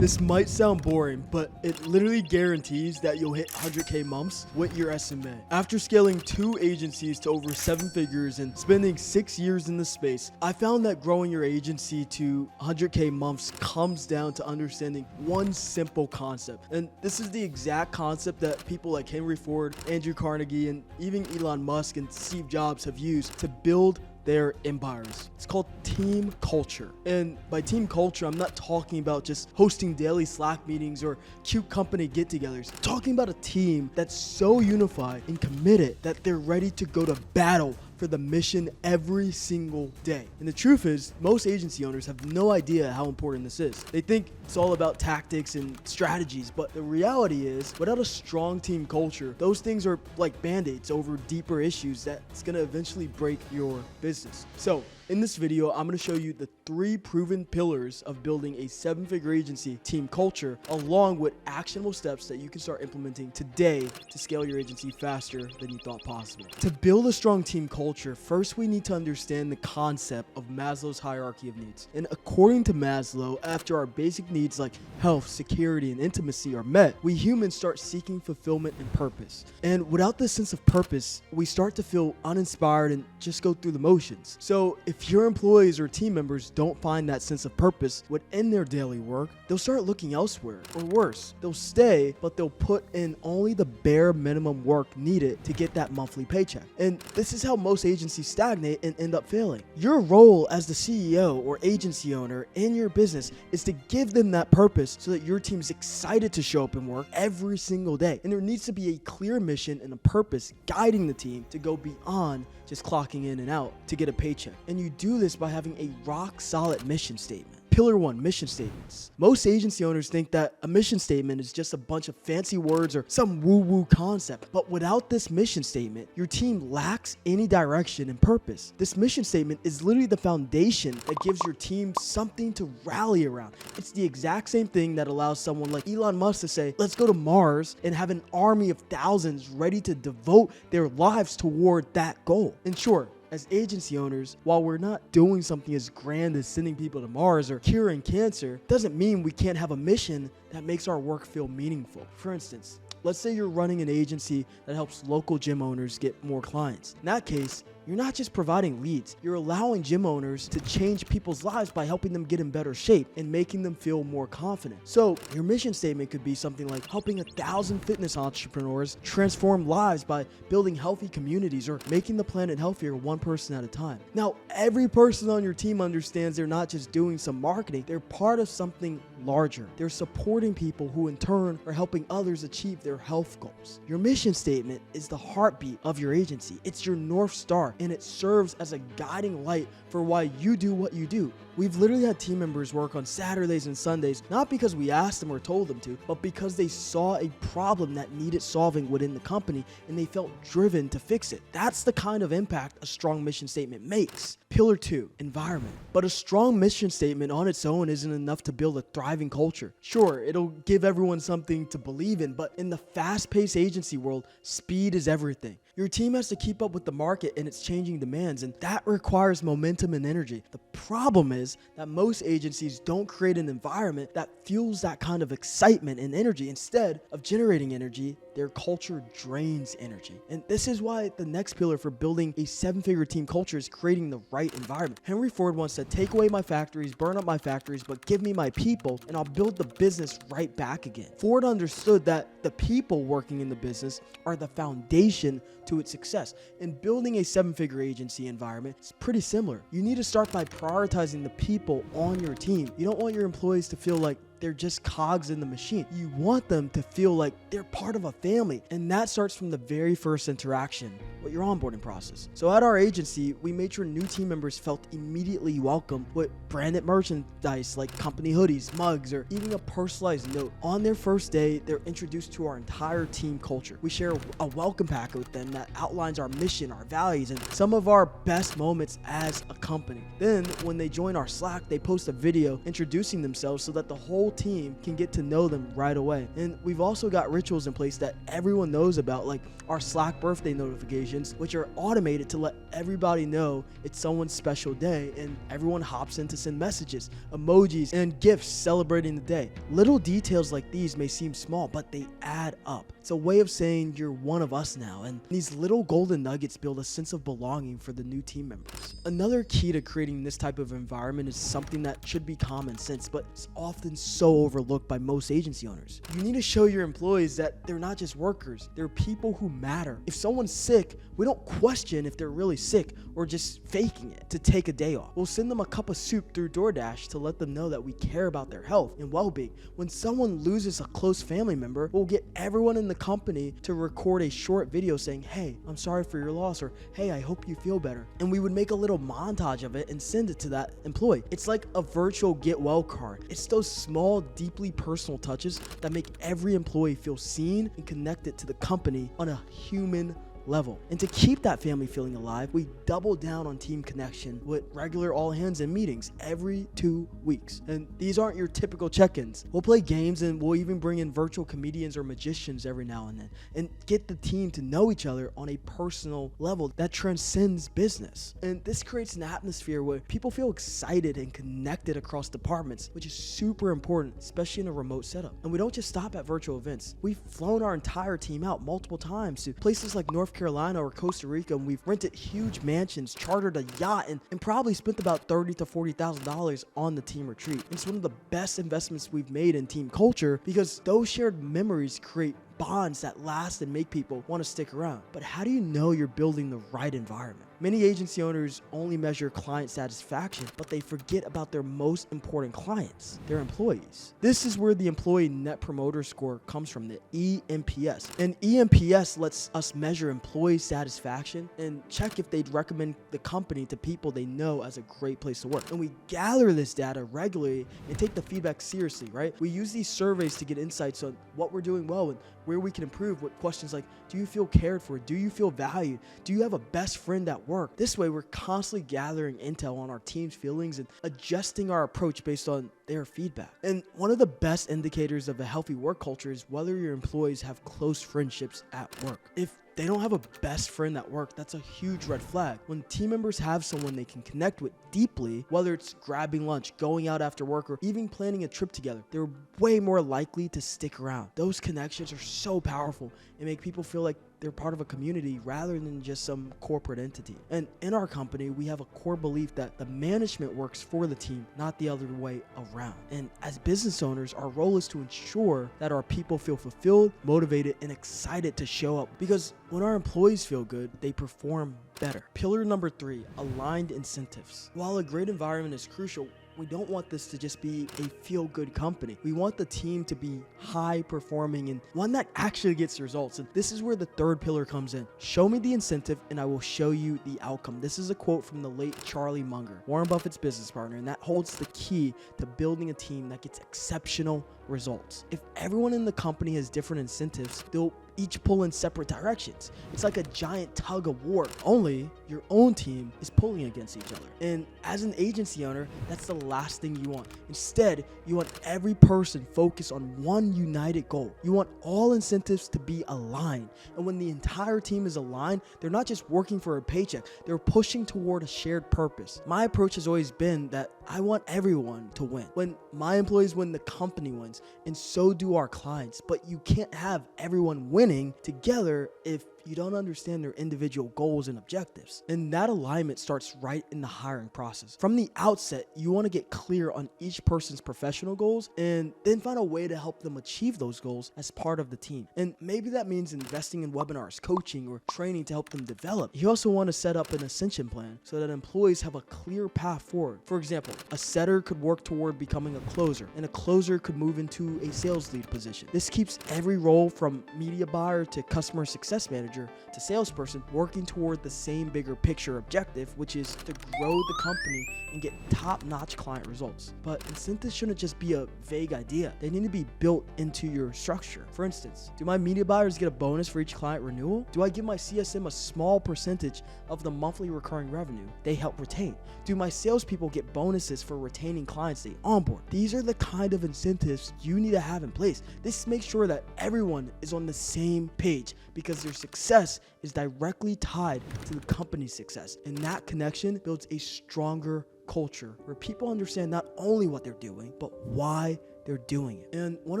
This might sound boring, but it literally guarantees that you'll hit 100K months with your SMMA. After scaling 2 agencies to over 7 figures and spending 6 years in the space, I found that growing your agency to 100K months comes down to understanding one simple concept. And this is the exact concept that people like Henry Ford, Andrew Carnegie, and even Elon Musk and Steve Jobs have used to build their empires. It's called team culture. And by team culture, I'm not talking about just hosting daily Slack meetings or cute company get-togethers. I'm talking about a team that's so unified and committed that they're ready to go to battle for the mission every single day. And the truth is, most agency owners have no idea how important this is. They think it's all about tactics and strategies, but the reality is, without a strong team culture, those things are like band-aids over deeper issues that's gonna eventually break your business. So, in this video, I'm going to show you the 3 proven pillars of building a 7-figure agency team culture, along with actionable steps that you can start implementing today to scale your agency faster than you thought possible. To build a strong team culture, first we need to understand the concept of Maslow's hierarchy of needs. And according to Maslow, after our basic needs like health, security, and intimacy are met, we humans start seeking fulfillment and purpose. And without this sense of purpose, we start to feel uninspired and just go through the motions. So if your employees or team members don't find that sense of purpose within their daily work, they'll start looking elsewhere, or worse, they'll stay, but they'll put in only the bare minimum work needed to get that monthly paycheck. And this is how most agencies stagnate and end up failing. Your role as the CEO or agency owner in your business is to give them that purpose so that your team's excited to show up and work every single day. And there needs to be a clear mission and a purpose guiding the team to go beyond just clocking in and out to get a paycheck. And you do this by having a rock solid mission statement. Pillar 1, mission statements. Most agency owners think that a mission statement is just a bunch of fancy words or some woo-woo concept. But without this mission statement, your team lacks any direction and purpose. This mission statement is literally the foundation that gives your team something to rally around. It's the exact same thing that allows someone like Elon Musk to say, let's go to Mars, and have an army of thousands ready to devote their lives toward that goal. In short, as agency owners, while we're not doing something as grand as sending people to Mars or curing cancer, doesn't mean we can't have a mission that makes our work feel meaningful. For instance, let's say you're running an agency that helps local gym owners get more clients. In that case, you're not just providing leads, you're allowing gym owners to change people's lives by helping them get in better shape and making them feel more confident. So your mission statement could be something like helping 1,000 fitness entrepreneurs transform lives by building healthy communities or making the planet healthier one person at a time. Now, every person on your team understands they're not just doing some marketing, they're part of something larger. They're supporting people who in turn are helping others achieve their health goals. Your mission statement is the heartbeat of your agency. It's your North Star, and it serves as a guiding light for why you do what you do. We've literally had team members work on Saturdays and Sundays, not because we asked them or told them to, but because they saw a problem that needed solving within the company and they felt driven to fix it. That's the kind of impact a strong mission statement makes. Pillar 2, environment. But a strong mission statement on its own isn't enough to build a thriving culture. Sure, it'll give everyone something to believe in, but in the fast-paced agency world, speed is everything. Your team has to keep up with the market and its changing demands, and that requires momentum and energy. The problem is that most agencies don't create an environment that fuels that kind of excitement and energy. Instead of generating energy, their culture drains energy. And this is why the next pillar for building a 7-figure team culture is creating the right environment. Henry Ford once said, take away my factories, burn up my factories, but give me my people, and I'll build the business right back again. Ford understood that the people working in the business are the foundation to its success. And building a 7-figure agency environment is pretty similar. You need to start by prioritizing the people on your team. You don't want your employees to feel like they're just cogs in the machine. You want them to feel like they're part of a family. And that starts from the very first interaction with your onboarding process. So at our agency, we made sure new team members felt immediately welcome with branded merchandise like company hoodies, mugs, or even a personalized note. On their first day, they're introduced to our entire team culture. We share a welcome packet with them that outlines our mission, our values, and some of our best moments as a company. Then when they join our Slack, they post a video introducing themselves so that the whole whole team can get to know them right away. And we've also got rituals in place that everyone knows about, like our Slack birthday notifications, which are automated to let everybody know it's someone's special day, and everyone hops in to send messages, emojis, and gifts celebrating the day. Little details like these may seem small, but they add up. It's a way of saying you're one of us now, and these little golden nuggets build a sense of belonging for the new team members. Another key to creating this type of environment is something that should be common sense, but it's often so overlooked by most agency owners. You need to show your employees that they're not just workers, they're people who matter. If someone's sick, we don't question if they're really sick or just faking it to take a day off. We'll send them a cup of soup through DoorDash to let them know that we care about their health and well-being. When someone loses a close family member, we'll get everyone in the company to record a short video saying, "Hey, I'm sorry for your loss," or "Hey, I hope you feel better." And we would make a little montage of it and send it to that employee. It's like a virtual get well card. It's those small, deeply personal touches that make every employee feel seen and connected to the company on a human level. And to keep that family feeling alive, we double down on team connection with regular all hands and meetings every 2 weeks. And these aren't your typical check-ins. We'll play games, and we'll even bring in virtual comedians or magicians every now and then, and get the team to know each other on a personal level that transcends business. And this creates an atmosphere where people feel excited and connected across departments, which is super important, especially in a remote setup. And we don't just stop at virtual events. We've flown our entire team out multiple times to places like North Carolina or Costa Rica, and we've rented huge mansions, chartered a yacht, and probably spent about $30,000 to $40,000 on the team retreat. It's one of the best investments we've made in team culture, because those shared memories create bonds that last and make people want to stick around. But how do you know you're building the right environment? Many agency owners only measure client satisfaction, but they forget about their most important clients, their employees. This is where the Employee Net Promoter Score comes from, the ENPS. And ENPS lets us measure employee satisfaction and check if they'd recommend the company to people they know as a great place to work. And we gather this data regularly and take the feedback seriously, right? We use these surveys to get insights on what we're doing well and where we can improve, with questions like, do you feel cared for? Do you feel valued? Do you have a best friend at work? This way, we're constantly gathering intel on our team's feelings and adjusting our approach based on their feedback. And one of the best indicators of a healthy work culture is whether your employees have close friendships at work. If they don't have a best friend at work, that's a huge red flag. When team members have someone they can connect with deeply, whether it's grabbing lunch, going out after work, or even planning a trip together, they're way more likely to stick around. Those connections are so powerful and make people feel like they're part of a community rather than just some corporate entity. And in our company, we have a core belief that the management works for the team, not the other way around. And as business owners, our role is to ensure that our people feel fulfilled, motivated, and excited to show up. Because when our employees feel good, they perform better. Pillar number 3, aligned incentives. While a great environment is crucial, we don't want this to just be a feel-good company. We want the team to be high-performing and one that actually gets results. And this is where the third pillar comes in. Show me the incentive and I will show you the outcome. This is a quote from the late Charlie Munger, Warren Buffett's business partner, and that holds the key to building a team that gets exceptional results. If everyone in the company has different incentives, they'll each pull in separate directions. It's like a giant tug of war, only your own team is pulling against each other. And as an agency owner, that's the last thing you want. Instead, you want every person focused on one united goal. You want all incentives to be aligned. And when the entire team is aligned, they're not just working for a paycheck, they're pushing toward a shared purpose. My approach has always been that I want everyone to win. When my employees win, the company wins, and so do our clients. But you can't have everyone winning together if you don't understand their individual goals and objectives. And that alignment starts right in the hiring process. From the outset, you want to get clear on each person's professional goals and then find a way to help them achieve those goals as part of the team. And maybe that means investing in webinars, coaching, or training to help them develop. You also want to set up an ascension plan so that employees have a clear path forward. For example, a setter could work toward becoming a closer, and a closer could move into into a sales lead position. This keeps every role from media buyer to customer success manager to salesperson working toward the same bigger picture objective, which is to grow the company and get top-notch client results. But incentives shouldn't just be a vague idea. They need to be built into your structure. For instance, do my media buyers get a bonus for each client renewal? Do I give my CSM a small percentage of the monthly recurring revenue they help retain? Do my salespeople get bonuses for retaining clients they onboard? These are the kind of incentives you need to have in place. This makes sure that everyone is on the same page because their success is directly tied to the company's success. And that connection builds a stronger culture where people understand not only what they're doing, but why they're doing it. And one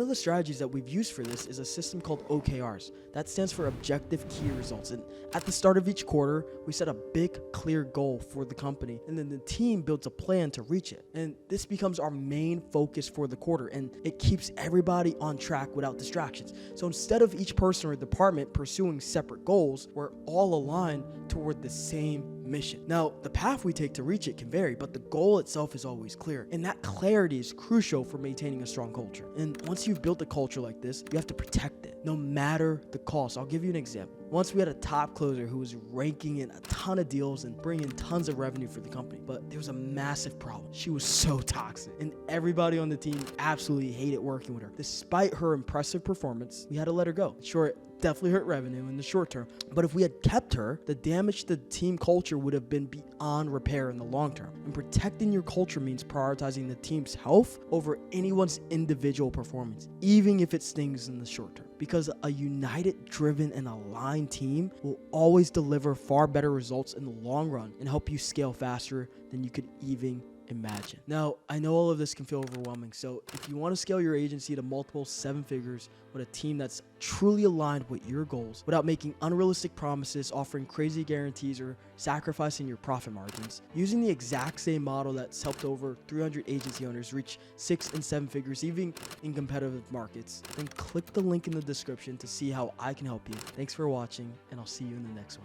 of the strategies that we've used for this is a system called OKRs. That stands for Objective Key Results. And at the start of each quarter, we set a big, clear goal for the company, and then the team builds a plan to reach it. And this becomes our main focus for the quarter, and it keeps everybody on track without distractions. So instead of each person or department pursuing separate goals, we're all aligned toward the same mission. Now, the path we take to reach it can vary, but the goal itself is always clear. And that clarity is crucial for maintaining a strong culture. And once you've built a culture like this, you have to protect it, no matter the cost. I'll give you an example. Once we had a top closer who was ranking in a ton of deals and bringing tons of revenue for the company, but there was a massive problem. She was so toxic, and everybody on the team absolutely hated working with her. Despite her impressive performance, we had to let her go. Sure, it definitely hurt revenue in the short term, but if we had kept her, the damage to the team culture would have been beyond repair in the long term. And protecting your culture means prioritizing the team's health over anyone's individual performance, even if it stings in the short term. Because a united, driven, and aligned team will always deliver far better results in the long run and help you scale faster than you could even imagine. Now, I know all of this can feel overwhelming, so if you want to scale your agency to multiple 7 figures with a team that's truly aligned with your goals without making unrealistic promises, offering crazy guarantees, or sacrificing your profit margins, using the exact same model that's helped over 300 agency owners reach 6 and 7 figures even in competitive markets, then click the link in the description to see how I can help you. Thanks for watching, and I'll see you in the next one.